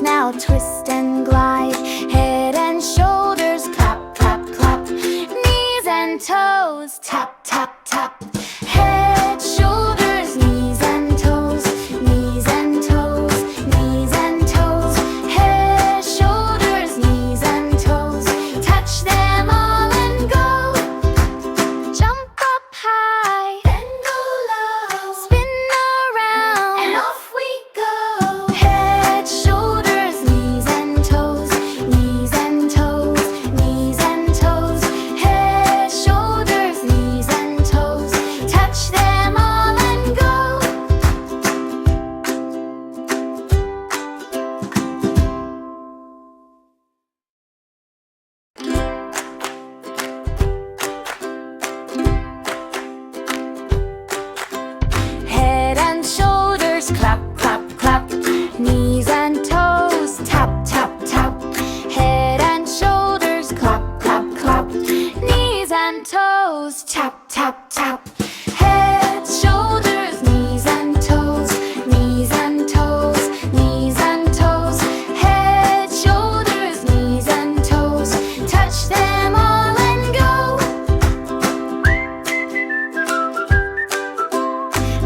now twist and glide. Head and shoulders clap, clap, clap. Knees and toes tap, tap, tap. Head, shoulders, knees and toes. Knees and toes, knees and toes. Head, shoulders, knees and toes. Touch them all and go. Jump up high, then go low. Spin around, and off we go. Head, shoulders, knees and toes. Knees and toes, knees and toes. Head, shoulders, knees and toes. Touch them all and go. Head and shoulders clap, clap, clap. Knees and toes tap, tap, tap. Head and shoulders clap, clap, clap. Knees and toes tap, tap, tap. Head, shoulders, knees and toes. Knees and toes, knees and toes. Head, shoulders, knees and toes. Touch them all and go.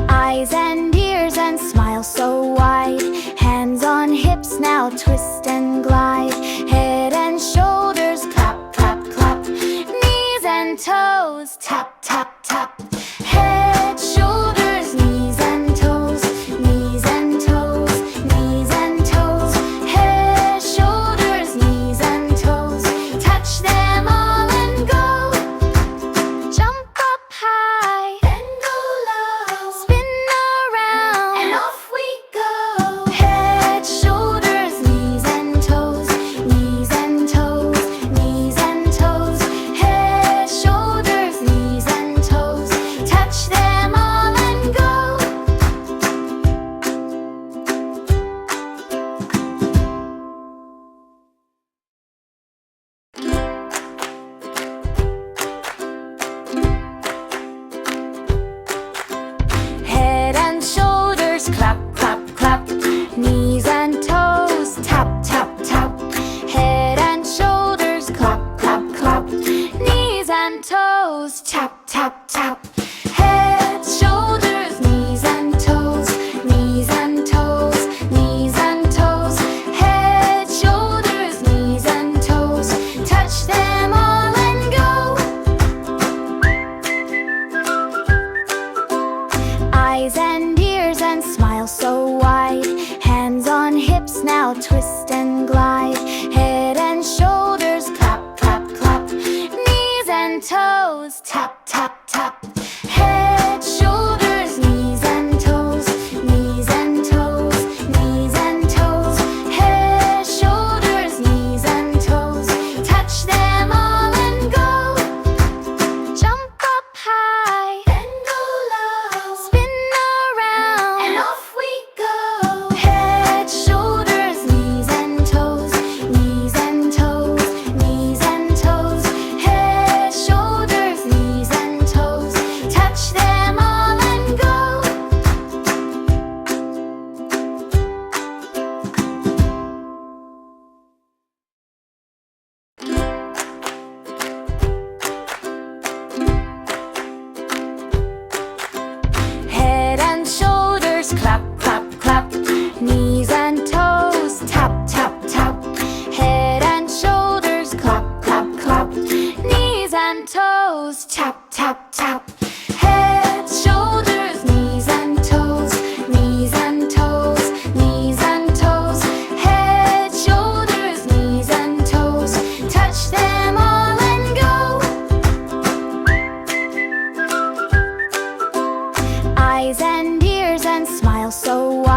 Eyes and ears and smile so wide. Hands on hips now twist and glide. Head and shoulders clap, clap, clap. Knees and toes tap, tap, tap. Head, shoulders, knees and toes. Knees and toes, knees and toes. Head, shoulders, knees and toes. Touch them all and go. Jump up high, then go low. Spin around, and off we go. Head, shoulders, knees and toes. Knees and toes, knees and toes. Head, shoulders, knees and toes. Touch them all and go. Head and shoulders clap, clap, clap. Knees and toes tap, tap, tap. Head and shoulders clap, clap, clap. Knees and toes tap, tap, tap. Head, shoulders, knees and toes. Knees and toes, knees and toes. Head, shoulders, knees and toes. Touch them all and go. Eyes and ears and smile so wide. Hands on hips now twist and glide. Head and shoulders clap, clap, clap. Knees and toes tap, tap, tap. Head, shoulders, knees and toes. Knees and toes, knees and toes. Head, shoulders, knees and toes. Touch them all and go. Jump up high, then go low. Spin around, and off we go. Head, shoulders, knees and toes. Knees and toes, knees and toes. Head, shoulders, knees and toes. Touch them all and go. Head and shoulders clap, clap, clap. Knees and toes tap, tap, tap. Head and shoulders clap, clap, clap. Knees and toes tap, tap, tap. Head, shoulders, knees and toes. Knees and toes, knees and toes. Head, shoulders, knees and toes. Touch them all and go. Eyes and ears and smile so wide.